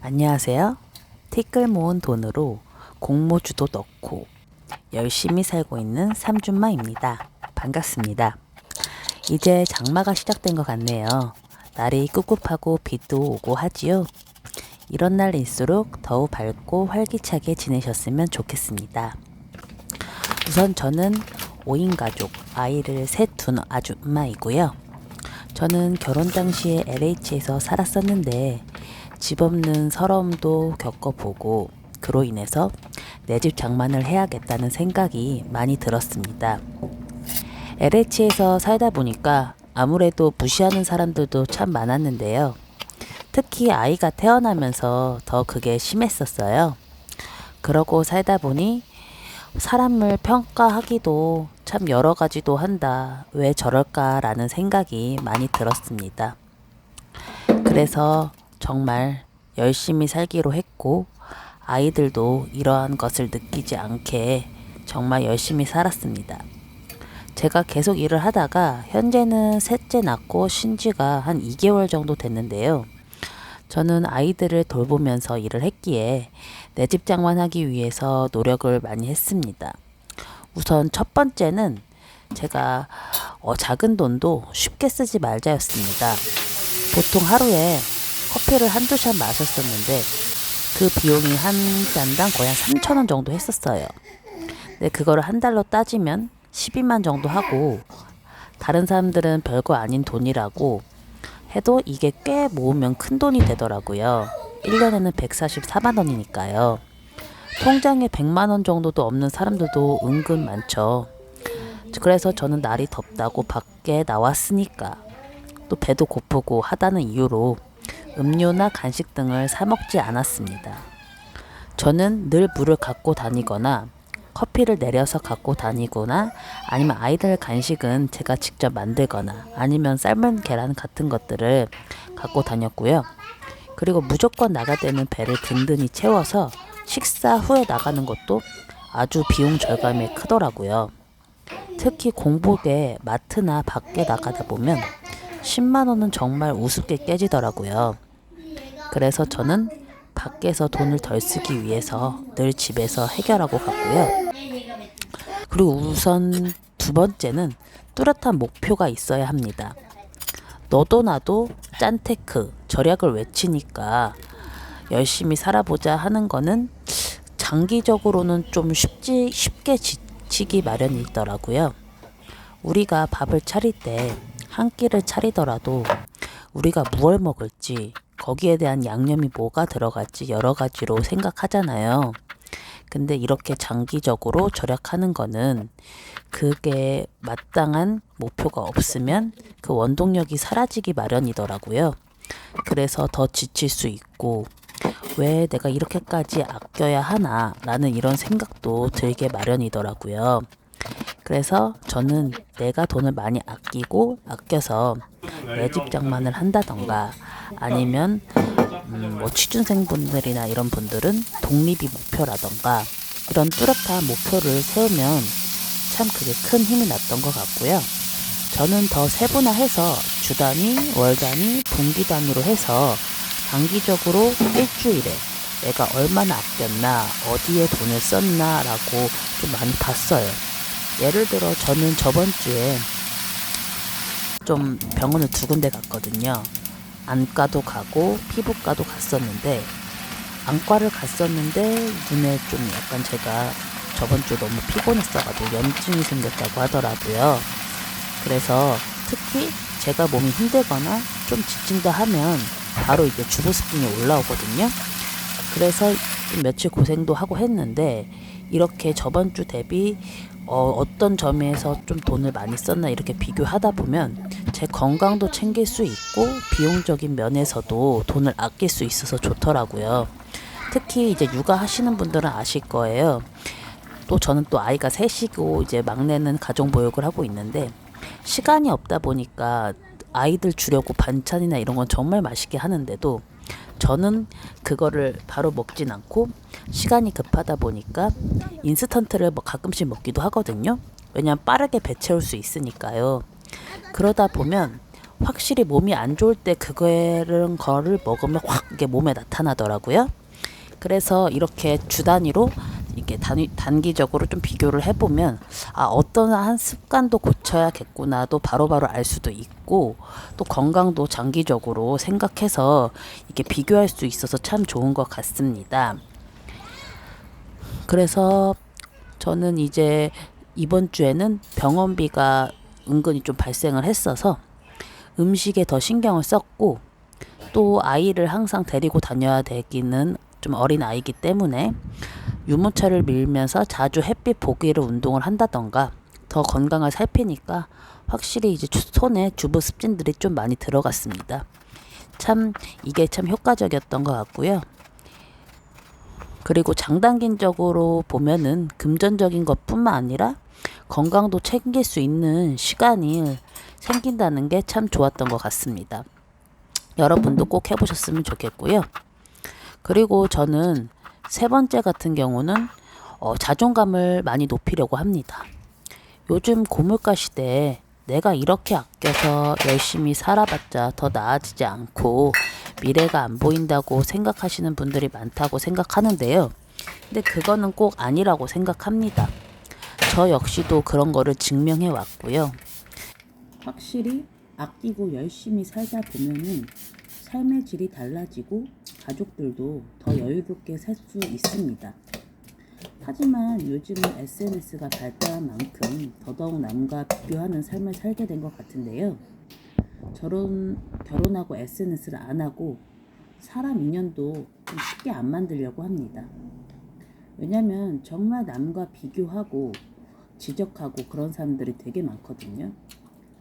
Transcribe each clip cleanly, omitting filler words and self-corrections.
안녕하세요. 티끌 모은 돈으로 공모주도 넣고 열심히 살고 있는 삼준마입니다. 반갑습니다. 이제 장마가 시작된 것 같네요. 날이 꿉꿉하고 비도 오고 하지요. 이런 날일수록 더욱 밝고 활기차게 지내셨으면 좋겠습니다. 우선 저는 5인 가족, 아이를 셋 둔 아줌마이고요. 저는 결혼 당시에 LH에서 살았었는데 집 없는 서러움도 겪어보고 그로 인해서 내 집 장만을 해야겠다는 생각이 많이 들었습니다. LH에서 살다 보니까 아무래도 무시하는 사람들도 참 많았는데요. 특히 아이가 태어나면서 더 그게 심했었어요. 그러고 살다 보니 사람을 평가하기도 참 여러 가지도 한다. 왜 저럴까라는 생각이 많이 들었습니다. 그래서 정말 열심히 살기로 했고 아이들도 이러한 것을 느끼지 않게 정말 열심히 살았습니다. 제가 계속 일을 하다가 현재는 셋째 낳고 쉰 지가 한 2개월 정도 됐는데요. 저는 아이들을 돌보면서 일을 했기에 내 집 장만하기 위해서 노력을 많이 했습니다. 우선 첫 번째는 제가 작은 돈도 쉽게 쓰지 말자였습니다. 보통 하루에 커피를 한두 샷 마셨었는데 그 비용이 한 잔당 거의 한 3,000원 정도 했었어요. 근데 그거를 한 달로 따지면 12만 정도 하고 다른 사람들은 별거 아닌 돈이라고 해도 이게 꽤 모으면 큰 돈이 되더라고요. 1년에는 144만 원이니까요. 통장에 100만 원 정도도 없는 사람들도 은근 많죠. 그래서 저는 날이 덥다고 밖에 나왔으니까 또 배도 고프고 하다는 이유로 음료나 간식 등을 사 먹지 않았습니다. 저는 늘 물을 갖고 다니거나 커피를 내려서 갖고 다니거나 아니면 아이들 간식은 제가 직접 만들거나 아니면 삶은 계란 같은 것들을 갖고 다녔고요. 그리고 무조건 나갈 때는 배를 든든히 채워서 식사 후에 나가는 것도 아주 비용 절감이 크더라고요. 특히 공복에 마트나 밖에 나가다 보면 10만 원은 정말 우습게 깨지더라고요. 그래서 저는 밖에서 돈을 덜 쓰기 위해서 늘 집에서 해결하고 갔고요. 그리고 우선 두 번째는 뚜렷한 목표가 있어야 합니다. 너도 나도 짠테크, 절약을 외치니까 열심히 살아보자 하는 거는 장기적으로는 좀 쉽게 지치기 마련이더라고요. 우리가 밥을 차릴 때 한 끼를 차리더라도 우리가 무얼 먹을지 거기에 대한 양념이 뭐가 들어갈지 여러 가지로 생각하잖아요. 근데 이렇게 장기적으로 절약하는 거는 그게 마땅한 목표가 없으면 그 원동력이 사라지기 마련이더라고요. 그래서 더 지칠 수 있고 왜 내가 이렇게까지 아껴야 하나 라는 이런 생각도 들게 마련이더라고요. 그래서 저는 내가 돈을 많이 아껴서 내 집 장만을 한다던가 아니면 뭐 취준생분들이나 이런 분들은 독립이 목표라던가 이런 뚜렷한 목표를 세우면 참 그게 큰 힘이 났던 것 같고요. 저는 더 세분화해서 주 단위, 월 단위, 분기 단위로 해서 단기적으로 일주일에 내가 얼마나 아꼈나, 어디에 돈을 썼나 라고 좀 많이 봤어요. 예를 들어 저는 저번 주에 좀 병원을 2군데 갔거든요. 안과도 가고 피부과도 갔었는데 안과를 갔었는데 눈에 좀 약간 제가 저번 주 너무 피곤했어가지고 염증이 생겼다고 하더라고요. 그래서 특히 제가 몸이 힘들거나 좀 지친다 하면 바로 이제 주부습진이 올라오거든요. 그래서 좀 며칠 고생도 하고 했는데 이렇게 저번 주 대비 어떤 점에서 좀 돈을 많이 썼나 이렇게 비교하다 보면 제 건강도 챙길 수 있고 비용적인 면에서도 돈을 아낄 수 있어서 좋더라고요. 특히 이제 육아 하시는 분들은 아실 거예요. 또 저는 또 아이가 셋이고 이제 막내는 가정보육을 하고 있는데 시간이 없다 보니까 아이들 주려고 반찬이나 이런 건 정말 맛있게 하는데도 저는 그거를 바로 먹진 않고 시간이 급하다 보니까 인스턴트를 가끔씩 먹기도 하거든요. 왜냐면 빠르게 배 채울 수 있으니까요. 그러다 보면 확실히 몸이 안 좋을 때 그런 거를 먹으면 확 이게 몸에 나타나더라고요. 그래서 이렇게 주 단위로 이게 단기적으로 좀 비교를 해보면 어떤 한 습관도 고쳐야겠구나 또 바로바로 알 수도 있고 또 건강도 장기적으로 생각해서 이게 비교할 수 있어서 참 좋은 것 같습니다. 그래서 저는 이제 이번 주에는 병원비가 은근히 좀 발생을 했어서 음식에 더 신경을 썼고 또 아이를 항상 데리고 다녀야 되기는 좀 어린 아이기 때문에 유모차를 밀면서 자주 햇빛 보기로 운동을 한다던가 더 건강을 살피니까 확실히 이제 손에 주부 습진들이 좀 많이 들어갔습니다. 참 이게 참 효과적이었던 것 같고요. 그리고 장단기적으로 보면은 금전적인 것뿐만 아니라 건강도 챙길 수 있는 시간이 생긴다는 게 참 좋았던 것 같습니다. 여러분도 꼭 해보셨으면 좋겠고요. 그리고 저는 세 번째 같은 경우는 자존감을 많이 높이려고 합니다. 요즘 고물가 시대에 내가 이렇게 아껴서 열심히 살아봤자 더 나아지지 않고 미래가 안 보인다고 생각하시는 분들이 많다고 생각하는데요. 근데 그거는 꼭 아니라고 생각합니다. 저 역시도 그런 거를 증명해 왔고요. 확실히 아끼고 열심히 살다 보면은 삶의 질이 달라지고 가족들도 더 여유롭게 살 수 있습니다. 하지만 요즘은 SNS가 발달한 만큼 더더욱 남과 비교하는 삶을 살게 된 것 같은데요. 결혼하고 SNS를 안 하고 사람 인연도 좀 쉽게 안 만들려고 합니다. 왜냐면 정말 남과 비교하고 지적하고 그런 사람들이 되게 많거든요.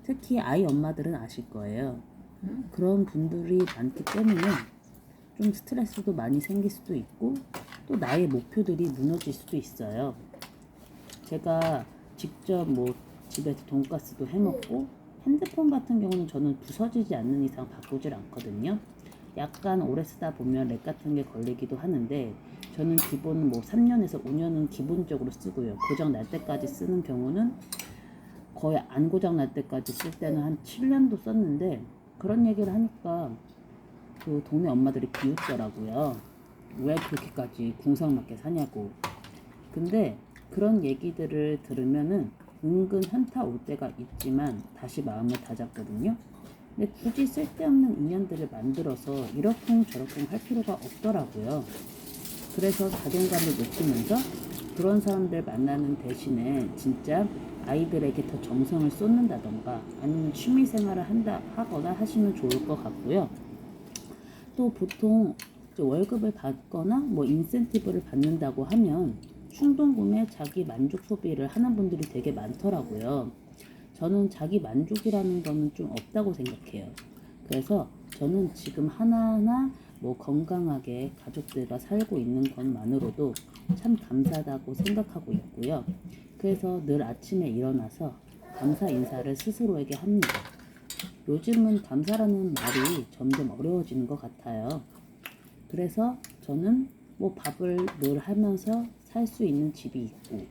특히 아이 엄마들은 아실 거예요. 그런 분들이 많기 때문에 좀 스트레스도 많이 생길 수도 있고 또 나의 목표들이 무너질 수도 있어요. 제가 직접 집에서 돈가스도 해먹고 핸드폰 같은 경우는 저는 부서지지 않는 이상 바꾸질 않거든요. 약간 오래 쓰다 보면 렉 같은 게 걸리기도 하는데 저는 기본 3년에서 5년은 기본적으로 쓰고요. 고장 날 때까지 쓰는 경우는 거의 안 고장 날 때까지 쓸 때는 한 7년도 썼는데 그런 얘기를 하니까 그 동네 엄마들이 비웃더라고요. 왜 그렇게까지 궁상맞게 사냐고. 근데 그런 얘기들을 들으면은 은근 현타 올 때가 있지만 다시 마음을 다잡거든요. 근데 굳이 쓸데없는 인연들을 만들어서 이러쿵저러쿵 할 필요가 없더라고요. 그래서 자존감을 높이면서 그런 사람들 만나는 대신에 진짜 아이들에게 더 정성을 쏟는다던가 아니면 취미생활을 하거나 하시면 좋을 것 같고요. 또 보통 월급을 받거나 인센티브를 받는다고 하면 충동구매 자기 만족 소비를 하는 분들이 되게 많더라고요. 저는 자기 만족이라는 거는 좀 없다고 생각해요. 그래서 저는 지금 하나하나 건강하게 가족들과 살고 있는 것만으로도 참 감사하다고 생각하고 있고요. 그래서 늘 아침에 일어나서 감사 인사를 스스로에게 합니다. 요즘은 감사라는 말이 점점 어려워지는 것 같아요. 그래서 저는 밥을 늘 하면서 살 수 있는 집이 있고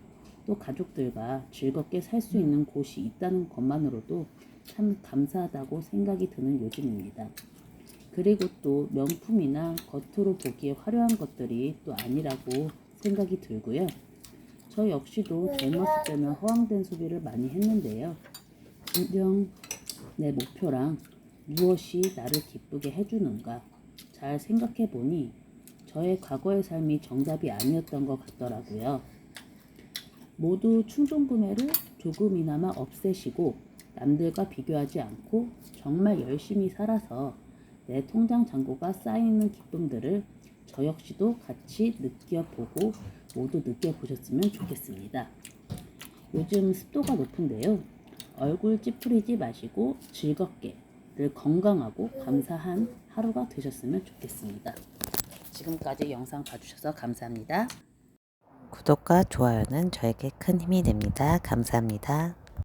또 가족들과 즐겁게 살 수 있는 곳이 있다는 것만으로도 참 감사하다고 생각이 드는 요즘입니다. 그리고 또 명품이나 겉으로 보기에 화려한 것들이 또 아니라고 생각이 들고요. 저 역시도 젊었을 때는 허황된 소비를 많이 했는데요. 진정 내 목표랑 무엇이 나를 기쁘게 해주는가 잘 생각해 보니 저의 과거의 삶이 정답이 아니었던 것 같더라고요. 모두 충동구매를 조금이나마 없애시고 남들과 비교하지 않고 정말 열심히 살아서 내 통장 잔고가 쌓이는 기쁨들을 저 역시도 같이 느껴보고 모두 느껴보셨으면 좋겠습니다. 요즘 습도가 높은데요. 얼굴 찌푸리지 마시고 즐겁게 늘 건강하고 감사한 하루가 되셨으면 좋겠습니다. 지금까지 영상 봐주셔서 감사합니다. 구독과 좋아요는 저에게 큰 힘이 됩니다. 감사합니다.